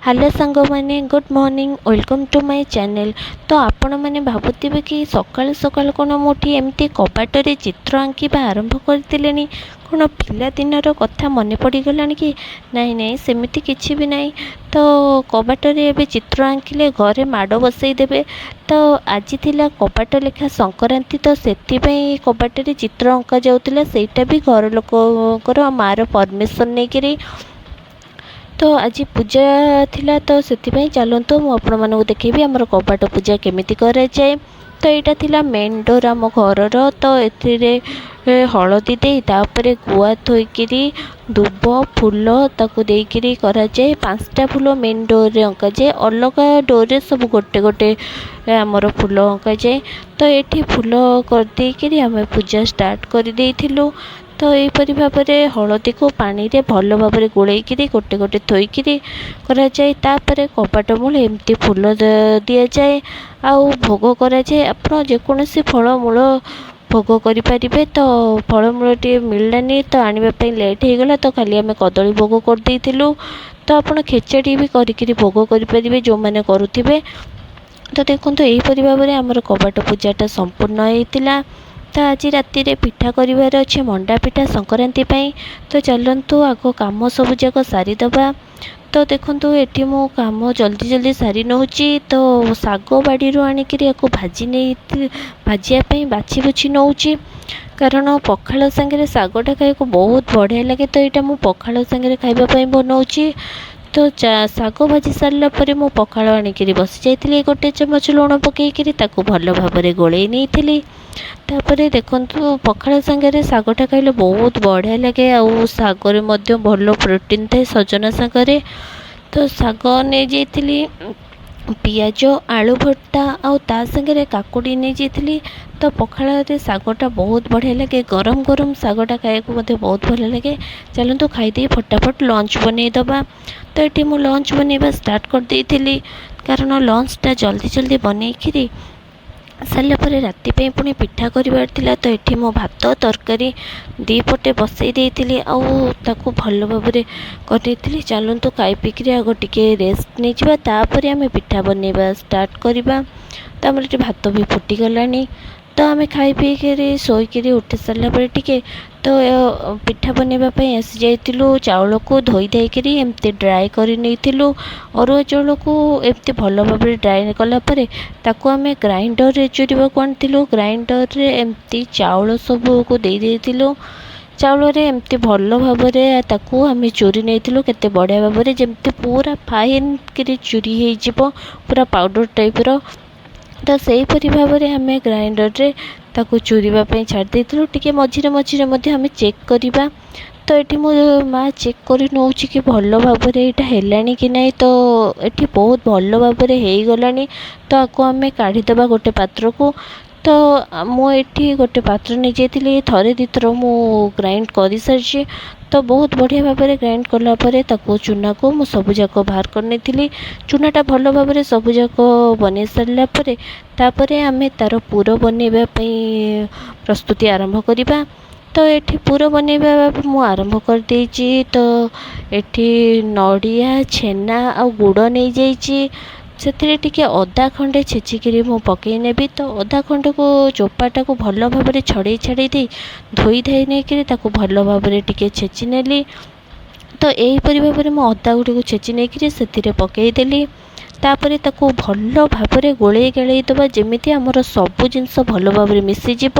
Hello सांग मैंने good morning welcome to my channel. तो आपण मैंने भावुवे कि सकाल सकाल कौन मुठी एमती कबाटर चित्र आंकिबा आरंभ करदेले कौन पिलादिनर कथा मन पड़गला कि नाई नाई सेमती किसी भी नाई। तो कबाटर एवं चित्र आंकिले घरे माड़ बसईदेवे। तो आज थिला कबाट लेखा संक्रांति तो से कबाटर चित्र अंका जाऊला सेटा भी घर लोकर मार परमिशन नहीं। तो आज पूजा थिला तो से चलतु मुझे देखेबी आमर कबाट पूजा केमिति कराए। तो यहाँ थिला मेन डोर आम घर तो ए हलदी दे तापर गुआ थोकरी दुब फूल ताकू देकरी कराए। 5टा फूल मेन डोर रे अंका जाए, अलग डोर रे सब गोटे गोटे आमर फूल अंका जाए। तो ये फूल करदेकरी आम पूजा स्टार्ट कर देइथिलु। तो यहीपरि भाव में हलदी को पानी रे भल भाव में गोलैकि गोटे गोटे थोकरी कराए। तापर कबाट मूल एमती फूल दि जाए आउ भोग कराए। आप जेकोसी फलमूल भोग करें। तो फलमूल टे मिललानी तो आने लेट हो गला, तो खाली आम कदली भोग करदेलु। तो आप खेचड़ी भी करी भोग करेंगे जो मैंने करुवे। तो देखो यहीपरि भाव में आमर कबाट पूजाटा संपूर्ण होता। तो आज राति रे पिठा करिवार अच्छे मंडा पिठा संक्रांति पाई। तो चलतु आग काम सब जाक सारीदबा। तो देखो ये मो काम जल्दी जल्दी सारी नौची। तो साग बाड़ी आणिक भाजी नहीं भाजियापाई बाछि बुछि नौची, कारण पखाल सांगे सागटा खाइक बहुत बढ़िया लगे। तो यहाँ मुझे पखाल सांगे खाइबापी बनाऊँगी। तो साग भाजी सारा पर मु पखाल आणिक बसी जाइए, गोटे चमच लुण पकईकरी भल भाव में गोले नहीं। तापर देखु पखाल सांगे सागटा खाइले बहुत बढ़िया लगे। आउ सागर भल प्रोटीन थाए सजना सागर। तो साग नहीं जाइली, पियाज आलू भर्ता आउ ता संगे काकुड़ी नहीं जाइली। तो पखाल सागटा बहुत बढ़िया लगे, गरम गरम सागटा खाइक मत बहुत भल लगे। चलतु खाईदे फटाफट लंच बनईदबा। तो ये मुझे लंच बनवा स्टार्ट कर देइथिली, कारण लंचटा जल्दी जल्दी बनईकरी सारापर राति पुणी पिठा करार थिला। तो ये मो भात तरकारी दीपटे बसई देइथिली आउ ताकू भल भाव में कर। चलतु खाई पीकरी आग टिके रेस्ट नहीं जावा, तापर आम पिठा बनवा स्टार्ट करवा। तो आमर ये भात भी फुटीगलानी। तो आम खाई पीकरी शोकरी उठी सारा पर टिके तो पिठा बनवाई आसी जाइलु। चाउल को धोई देकरी एमती ड्राए कर नहीं। अरुआ चाउल को एमती भल भाव में ड्राए कलापर ताकू आम ग्राइंडर रे चुरीबा को आनी। ग्राइंडर रे एमती चाउल सब को दे देइथिलु। चाउल रे एमती भल भाव में ताकू आम चोरी नहीं केते बढ़िया भाव में जमती पूरा फाइन करी चोरी हो पूरा पाउडर टाइप रो। तो सेहीपरि भाव में आम ग्राइंडर रे ताकू चूरीवाई छाड़ी टे मझिरे मझिरे आम चेक करवा। तो ये मो माँ चेक कर नौ कि भल भाव में यहाँ है कि नहीं। तो ये बहुत भल भाव में हो गला। तो आपको आम काढ़ीदे गोटे पात्र को। तो मुझे गोटे पात्र नहीं जाइए, थरे दी थर मु ग्राइंड कर सारी। तो बहुत बढ़िया भाव में ग्राइंड कलापर चूना को मु सबूक बाहर करनी। चूनाटा भल भाव में सबूक बन सारापर तापर आम तार पूर बनवाई प्रस्तुति आरंभ करवा। तो ये पूर बनवा मु आरंभ कर देइछि। तो ये नड़िया छेना आ गुड़ नहीं जाइछि, से अदा खंडे छेचिकी मु पकई नेबी। तो अदा खंड को चोपाटा को भल भाव में छड़े छाड़ी दे धोई धाई नहीं भल भाव में टिके छेची नेली। तो यहीपरि भाव में मु अदा गुड़ी को छेची नहीं से पकईदेली। तापर ताकू भल भाव में गोले गाड़े दबा जमीती आमर सबू जिनस भल भाव में मिसीज।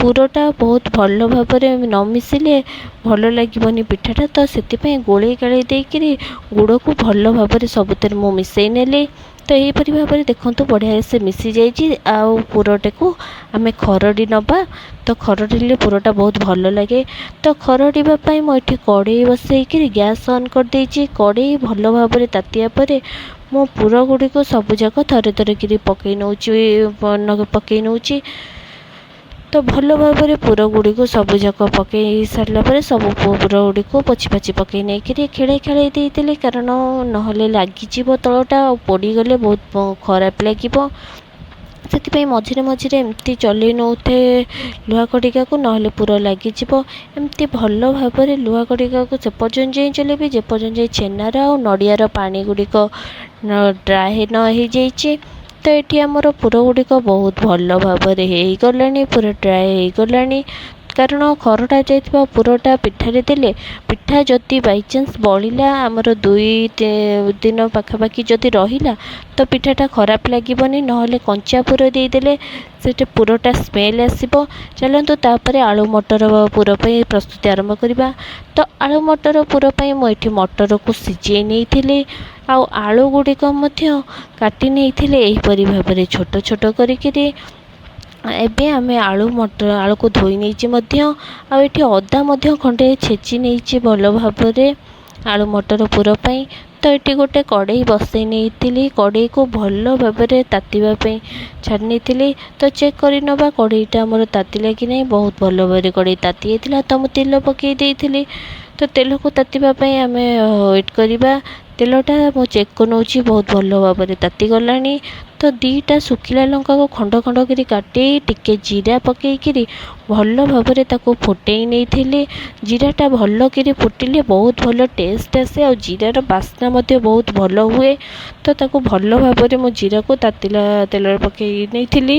पूरटा बहुत भल भाव में न मिसिले भल लगे पिठाटा। तो से गोले गाड़े देकरी गुड़ को भल भाव में सबुतिर मु मिसई नेली। तो यहीपरि भाव में देखो बढ़िया से मिसी जाइए। आउ पूरटे को आम खरड़ी नवा। तो खरड़िले पूरटा बहुत भल लगे। तो खरड़ापी मुझे कड़े बसईकि गैस ऑन कर देइछि। कड़े भल भाव में तातिया पर मो पूर गुड़ी को सबूक थरे थरे कि पकई नौची। तो भल भाव में पूर गुड़ी को सबूक पकई सारापर सब पूर गुड़ी को पोछि पाछि पकई नहीं खेले खेले देते, कारण ना लगिज तलटा पोड़गले बहुत खराब लगे। ସେଥିପାଇଁ ମଝିରେ ମଝିରେ ଏମିତି ଚଲେଇ ନେଉଥାଏ ଲୁହା ଖଡ଼ିକାକୁ, ନହେଲେ ପୁର ଲାଗିଯିବ। ଏମିତି ଭଲ ଭାବରେ ଲୁହା ଖଡ଼ିକାକୁ ସେ ପର୍ଯ୍ୟନ୍ତ ଯାଇ ଚଲେଇବି ଯେପର୍ଯ୍ୟନ୍ତ ଯାଇ ଛେନାର ଆଉ ନଡ଼ିଆର ପାଣି ଗୁଡ଼ିକ ଡ୍ରାଏ ନ ହେଇଯାଇଛି। ତ ଏଠି ଆମର ପୁର ଗୁଡ଼ିକ ବହୁତ ଭଲ ଭାବରେ ହେଇଗଲାଣି, ପୁରା ଡ୍ରାଏ ହେଇଗଲାଣି। କାରଣ ଖରଡ଼ା ଯାଇଥିବା ପୁରଟା ପିଠାରେ ଦେଲେ ପିଠା ଯଦି ବାଇଚାନ୍ସ ବଳିଲା, ଆମର 2 ଦିନ ପାଖାପାଖି ଯଦି ରହିଲା ତ ପିଠାଟା ଖରାପ ଲାଗିବନି। ନହେଲେ କଞ୍ଚା ପୁର ଦେଇଦେଲେ ସେଠି ପୁରଟା ସ୍ମେଲ୍ ଆସିବ। ଚାଲନ୍ତୁ ତାପରେ ଆଳୁ ମଟର ପୁର ପାଇଁ ପ୍ରସ୍ତୁତି ଆରମ୍ଭ କରିବା। ତ ଆଳୁ ମଟର ପୁର ପାଇଁ ମୁଁ ଏଠି ମଟରକୁ ସିଝେଇ ନେଇଥିଲି, ଆଉ ଆଳୁ ଗୁଡ଼ିକ ମଧ୍ୟ କାଟି ନେଇଥିଲେ ଏହିପରି ଭାବରେ ଛୋଟ ଛୋଟ କରିକିରି। ଏବେ ଆମେ ଆଳୁକୁ ଧୋଇ ନେଇଛି ମଧ୍ୟ, ଆଉ ଏଠି ଅଦା ମଧ୍ୟ ଖଣ୍ଡେ ଛେଚି ନେଇଛି ଭଲ ଭାବରେ ଆଳୁ ମଟର ପୁର ପାଇଁ। ତ ଏଠି ଗୋଟେ କଡ଼େଇ ବସାଇ ନେଇଥିଲି, କଡ଼େଇକୁ ଭଲ ଭାବରେ ତାତିବା ପାଇଁ ଛାଡ଼ି ନେଇଥିଲି। ତ ଚେକ୍ କରି ନେବା କଡ଼େଇଟା ଆମର ତାତିଲା କି ନାହିଁ। ବହୁତ ଭଲ ଭାବରେ କଡ଼େଇ ତାତି ଯାଇଥିଲା, ତ ମୁଁ ତେଲ ପକାଇ ଦେଇଥିଲି। ତ ତେଲକୁ ତାତିବା ପାଇଁ ଆମେ ୱେଟ୍ କରିବା। ତେଲଟା ମୁଁ ଚେକ୍ କରିନେଉଛି, ବହୁତ ଭଲ ଭାବରେ ତାତିଗଲାଣି। ତ 2ଟା ଶୁଖିଲା ଲଙ୍କାକୁ ଖଣ୍ଡ ଖଣ୍ଡ କରି କାଟି ଟିକେ ଜିରା ପକାଇକିରି ଭଲ ଭାବରେ ତାକୁ ଫୁଟେଇ ନେଇଥିଲି। ଜିରାଟା ଭଲ କରି ଫୁଟିଲେ ବହୁତ ଭଲ ଟେଷ୍ଟ ଆସେ, ଆଉ ଜିରାର ବାସ୍ନା ମଧ୍ୟ ବହୁତ ଭଲ ହୁଏ। ତ ତାକୁ ଭଲ ଭାବରେ ମୁଁ ଜିରାକୁ ତାତିଲା ତେଲରେ ପକାଇ ନେଇଥିଲି।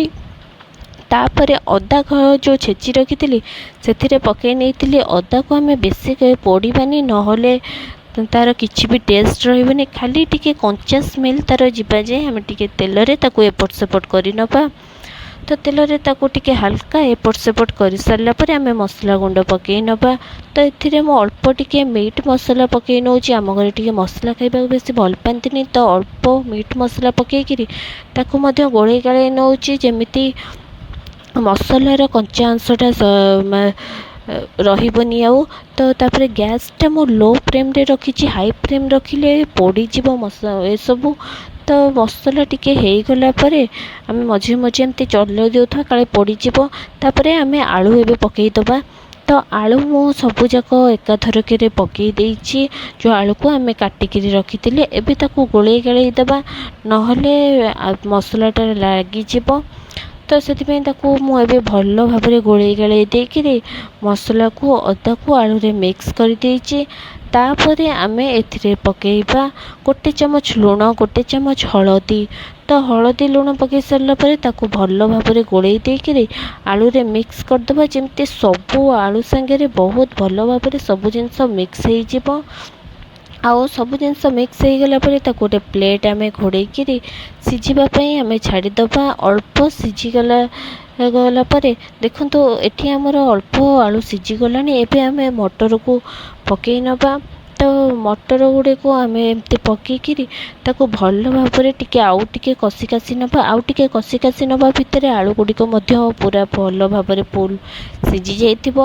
ତାପରେ ଅଦା ଯେଉଁ ଛେଚି ରଖିଥିଲି ସେଥିରେ ପକାଇ ନେଇଥିଲି। ଅଦାକୁ ଆମେ ବେଶୀ ପୋଡ଼ିବାନି, ନହେଲେ ତାର କିଛି ବି ଟେଷ୍ଟ ରହିବନି। ଖାଲି ଟିକେ କଞ୍ଚା ସ୍ମେଲ୍ ତାର ଯିବା ଯାଏ ଆମେ ଟିକେ ତେଲରେ ତାକୁ ଏପଟ ସେପଟ କରି ନେବା। ତ ତେଲରେ ତାକୁ ଟିକେ ହାଲକା ଏପଟ ସେପଟ କରିସାରିଲା ପରେ ଆମେ ମସଲା ଗୁଣ୍ଡ ପକାଇ ନେବା। ତ ଏଥିରେ ମୁଁ ଅଳ୍ପ ଟିକେ ମିଟ୍ ମସଲା ପକାଇ ନେଉଛି। ଆମ ଘରେ ଟିକେ ମସଲା ଖାଇବାକୁ ବେଶୀ ଭଲ ପାଆନ୍ତିନି, ତ ଅଳ୍ପ ମିଟ୍ ମସଲା ପକାଇକିରି ତାକୁ ମଧ୍ୟ ଗୋଳେଇ ଗାଳେଇ ନେଉଛି, ଯେମିତି ମସଲାର କଞ୍ଚା ଅଂଶଟା ରହିବନି ଆଉ। ତ ତାପରେ ଗ୍ୟାସ୍ଟା ମୁଁ ଲୋ ଫ୍ଲେମ୍ରେ ରଖିଛି, ହାଇ ଫ୍ଲେମ୍ ରଖିଲେ ପୋଡ଼ିଯିବ ଏସବୁ। ତ ମସଲା ଟିକେ ହେଇଗଲା ପରେ ଆମେ ମଝିରେ ମଝିରେ ଏମିତି ଚଲେଇ ଦେଉଥିବା, କାଳେ ପୋଡ଼ିଯିବ। ତାପରେ ଆମେ ଆଳୁ ଏବେ ପକାଇଦେବା। ତ ଆଳୁ ମୁଁ ସବୁଯାକ ଏକାଥରକରେ ପକାଇ ଦେଇଛି, ଯେଉଁ ଆଳୁକୁ ଆମେ କାଟିକିରି ରଖିଥିଲେ। ଏବେ ତାକୁ ଗୋଳେଇ ଗାଳେଇ ଦେବା, ନହେଲେ ମସଲାଟା ଲାଗିଯିବ। ତ ସେଥିପାଇଁ ତାକୁ ମୁଁ ଏବେ ଭଲ ଭାବରେ ଗୋଳେଇ ଗାଳେଇ ଦେଇକିରି ମସଲାକୁ ଅଦାକୁ ଆଳୁରେ ମିକ୍ସ କରିଦେଇଛି। ତାପରେ ଆମେ ଏଥିରେ ପକାଇବା 1 ଚାମଚ ଲୁଣ, 1 ଚାମଚ ହଳଦୀ। ତ ହଳଦୀ ଲୁଣ ପକାଇ ସାରିଲା ପରେ ତାକୁ ଭଲ ଭାବରେ ଗୋଳେଇ ଦେଇକିରି ଆଳୁରେ ମିକ୍ସ କରିଦେବା, ଯେମିତି ସବୁ ଆଳୁ ସାଙ୍ଗରେ ବହୁତ ଭଲ ଭାବରେ ସବୁ ଜିନିଷ ମିକ୍ସ ହେଇଯିବ। ଆଉ ସବୁ ଜିନିଷ ମିକ୍ସ ହେଇଗଲା ପରେ ତାକୁ ଗୋଟେ ପ୍ଲେଟ୍ ଆମେ ଘୋଡ଼େଇକିରି ସିଝିବା ପାଇଁ ଆମେ ଛାଡ଼ିଦେବା। ଅଳ୍ପ ସିଝିଗଲା ପରେ ଦେଖନ୍ତୁ ଏଠି ଆମର ଅଳ୍ପ ଆଳୁ ସିଝିଗଲାଣି। ଏବେ ଆମେ ମଟରକୁ ପକାଇ ନେବା। ତ ମଟର ଗୁଡ଼ିକୁ ଆମେ ଏମିତି ପକାଇକିରି ତାକୁ ଭଲ ଭାବରେ ଆଉ ଟିକେ କଷି କାଷି ନେବା। ଆଉ ଟିକେ କଷି କାଷି ନେବା ଭିତରେ ଆଳୁ ଗୁଡ଼ିକ ମଧ୍ୟ ପୁରା ଭଲ ଭାବରେ ଫୁଲ୍ ସିଝି ଯାଇଥିବ।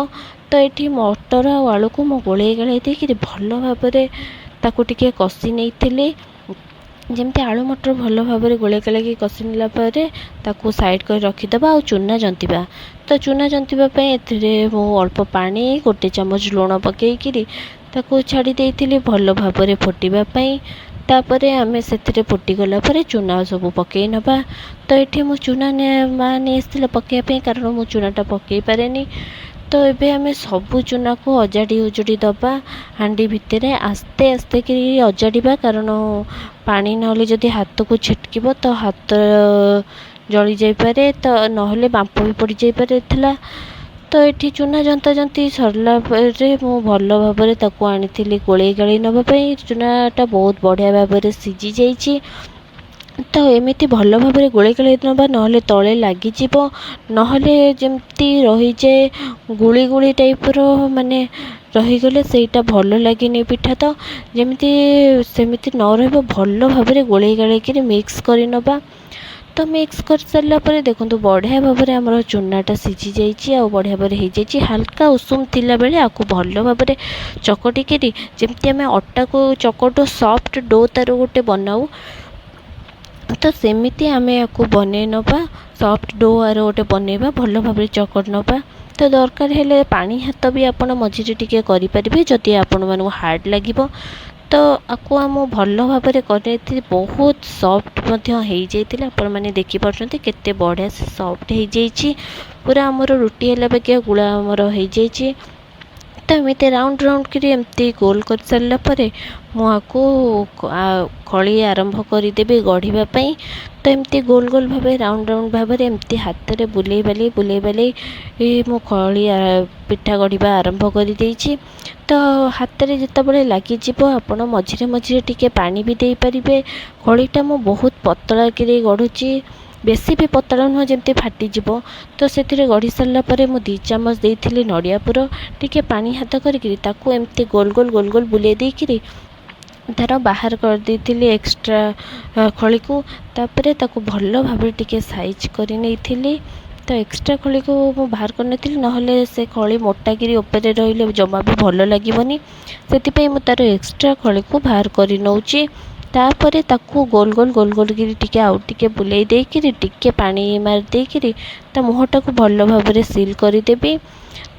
ତ ଏଠି ମଟର ଆଉ ଆଳୁକୁ ମୁଁ ଗୋଳେଇ ଗାଳେଇ ଦେଇକିରି ଭଲ ଭାବରେ ତାକୁ ଟିକେ କଷି ନେଇଥିଲି। ଯେମିତି ଆଳୁ ମଟର ଭଲ ଭାବରେ ଗୋଳେଇ ଗାଳେଇକି କଷି ନେଲା ପରେ ତାକୁ ସାଇଡ଼୍ କରି ରଖିଦେବା। ଆଉ ଚୁନା ଜନ୍ତିବା। ତ ଚୁନା ଜନ୍ତିବା ପାଇଁ ଏଥିରେ ମୁଁ ଅଳ୍ପ ପାଣି, 1 ଚାମଚ ଲୁଣ ପକାଇକିରି ତାକୁ ଛାଡ଼ି ଦେଇଥିଲି ଭଲ ଭାବରେ ଫୁଟିବା ପାଇଁ। ତାପରେ ଆମେ ସେଥିରେ ଫୁଟିଗଲା ପରେ ଚୁନା ସବୁ ପକାଇ ନେବା। ତ ଏଠି ମୁଁ ଚୁନା ମା ନେଇ ଆସିଥିଲା ପକାଇବା ପାଇଁ, କାରଣ ମୁଁ ଚୁନାଟା ପକାଇ ପାରେନି। ତ ଏବେ ଆମେ ସବୁ ଚୁନାକୁ ଅଜାଡ଼ି ଦେବା ହାଣ୍ଡି ଭିତରେ, ଆସ୍ତେ ଆସ୍ତେ କରି ଅଜାଡ଼ିବା, କାରଣ ପାଣି ନହେଲେ ଯଦି ହାତକୁ ଛିଟକିବ ତ ହାତ ଜଳି ଯାଇପାରେ, ତ ନହେଲେ ବାମ୍ଫ ବି ପଡ଼ିଯାଇପାରେ। ତ ଏଠି ଚୁନା ଜନ୍ତି ସରିଲା ପରେ ମୁଁ ଭଲ ଭାବରେ ତାକୁ ଆଣିଥିଲି ଗୋଳେଇ ଗାଳେଇ ନେବା ପାଇଁ। ଚୁନାଟା ବହୁତ ବଢ଼ିଆ ଭାବରେ ସିଝି ଯାଇଛି। ତ ଏମିତି ଭଲ ଭାବରେ ଗୋଳେଇ ଗାଳେଇ ନେବା, ନହେଲେ ତଳେ ଲାଗିଯିବ। ନହେଲେ ଯେମିତି ରହିଯାଏ ଗୁଳି ଗୁଳି ଟାଇପ୍ର, ମାନେ ରହିଗଲେ ସେଇଟା ଭଲ ଲାଗେନି ପିଠା। ତ ସେମିତି ନ ରହିବ ଭଲ ଭାବରେ ଗୋଳେଇ ଗାଳେଇକିରି ମିକ୍ସ କରି ନେବା। ତ ମିକ୍ସ କରିସାରିଲା ପରେ ଦେଖନ୍ତୁ ବଢ଼ିଆ ଭାବରେ ଆମର ଚୁନାଟା ସିଝି ଯାଇଛି, ଆଉ ବଢ଼ିଆ ଭାବରେ ହେଇଯାଇଛି। ହାଲକା ଉଷୁମ ଥିଲାବେଳେ ଆକୁ ଭଲ ଭାବରେ ଚକଟିକିରି, ଯେମିତି ଆମେ ଅଟାକୁ ଚକଟୁ ସଫ୍ଟ ଡୋ ତାର ଗୋଟେ ବନାଉ, ତ ସେମିତି ଆମେ ଆକୁ ବନେଇ ନେବା। ସଫ୍ଟ ଡୋ ଆର ଗୋଟେ ବନେଇବା, ଭଲ ଭାବରେ ଚକଟି ନେବା। ତ ଦରକାର ହେଲେ ପାଣି ହାତ ବି ଆପଣ ମଝିରେ ଟିକେ କରିପାରିବେ ଯଦି ଆପଣମାନଙ୍କୁ ହାର୍ଡ଼ ଲାଗିବ। तो आपको आम भल भाव कर बहुत सॉफ्ट हो आपण मैंने देखिपुं केते बढ़िया से सॉफ्ट हो जाइए पूरा आमर रुटी है बाकी गुला आमर हो जाइए। तो एमती राउंड राउंड करी एमती गोल कर सारापर मुझको खली आरंभ करदेवी गढ़ापी। तो एमती गोल गोल भाव राउंड राउंड भाव एमती हाथ में बुले बाले मो खली पिठा गढ़ा आरंभ कर देइछि। तो हाथ में जिते लगे आपण मझे मझे टिके पानी भी दे पारे। खलीटा मु बहुत पतला कि गढ़ुची बेसी भी पतला नुह जमी फाटीज। तो से गढ़ी सारापर मु 2 चामच देती नड़िया पुर टिके पानी हाथ करके एमती गोल गोल गोल गोल बुले देकरी तार बाहर कर देती एक्स्ट्रा खली को। तापर ताकू भल भाव टिके साइज कर नहीं। तो एक्स्ट्रा खली को मु बाहर कर ना से खली मोटा कि ऊपर रही जमा भी भल लगे से तार एक्स्ट्रा खली को बाहर कर नौची। तापर ताकू गोल गोल गोल गोल टिके आउ टिके बुले देकरी टिके पानी मार देकरी ता मुहटा को भल भाव सील करदेवी।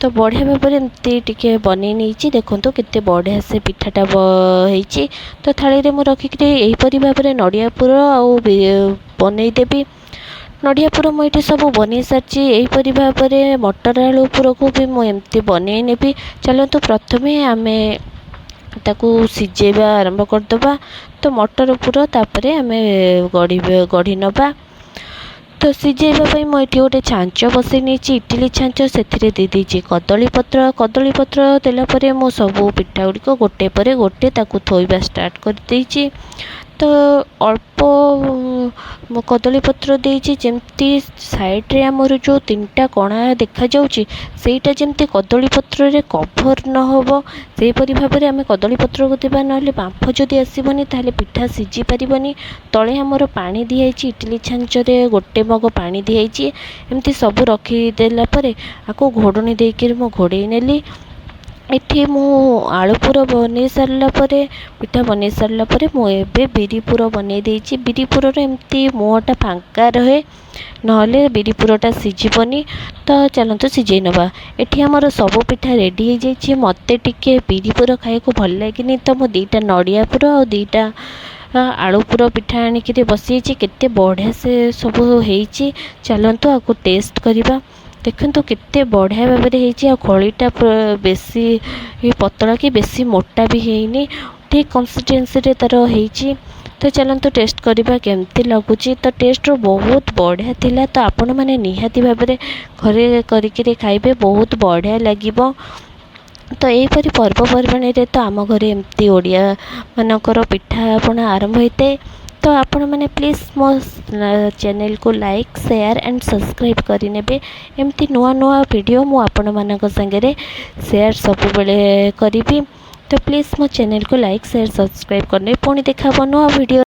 तो बढ़िया भाव एमती टिके बन नहीं देखो केते बढ़िया से पिठाटा होइछि। तो थाली रे मु रखिक यहीपरि भाव नड़िया पुर आउ बनईदेवी। नड़िया पुर मुझे सब बन सारी यहीपरि भाव मटर आलू पुर को भी मुझे बनई नेबी। चलतु प्रथमे आमे ताकू सिझेबा आरंभ करदबा। तो मटर पुर तापर आम गढ़ी नबा। तो सिझेबाई मुझे गोटे छांच बसई नहीं इडली छांच से दे दीजिए कदली पत्र देलापर मु सब पिठा गुड़िक गोटे पर गोटे ताकू थोइबा स्टार्ट कर देइछि। तो अल्प कदली पत्र देइछि जेमती साइड रे आमर जो 3टा कणा देखा जाउछि सेटा जेमती कदली पत्र रे कभर न होबो सेपरि भाबरे आमे कदली पत्र को देबा नहले बांफ जदि आसीबनी ताहले पिठा सिझी पारिबनी। तळे आमर पानी दियाइछि इडली छांच रे गोटे मग पानी दियाइछि एमती सब रखी देला परे आको घोडणी देके मो घोड़े नेली। एठी मु आलू पुर बन सारापर पिठा बन सारापर मुझे बिरी पुर बन देइछि। बिरी पुर एमती मुहटा फांका रहे नहले बिरी पुरटा सिझिबनी। तो चलतु सिझे नबा। एठी हमर सब पिठा रेडी हो जाइछि। मते टिके बिरी पुर खाइको भल लागेनी तो मु 2टा नड़िया पुर और 2टा आलू पुर पिठा आनिक बसई केते बढ़िया से सब होइछि। चलतु आको टेस्ट करबा। देखो केते बढ़िया भाव में खलीटा बेसी पतला कि बेसी मोटा भी हैनी ठीक कंसिस्टेंसी रे तार होइछि। तो चलतु टेस्ट करबा केमती लगुच। तो टेस्ट बहुत बढ़िया थिला। तो आपण मैंने निहाती भाव में घरे करिके खाइबे बहुत बढ़िया लगिबो। तो यहीपरि पर्वपर्वाणी रे तो आम घरे एमती ओडिया मानकर पिठा आपण आरंभ होते। तो आपण मैंने प्लीज़ मो चैनल को लाइक शेयर एंड सब्सक्राइब करें। एमती नुआ नुआ वीडियो मु आपण मानक संगे शेयर सब बेले करी। तो प्लीज़ मो चैनल को लाइक शेयर सब्सक्राइब करने पुणी देखा नुआ वीडियो।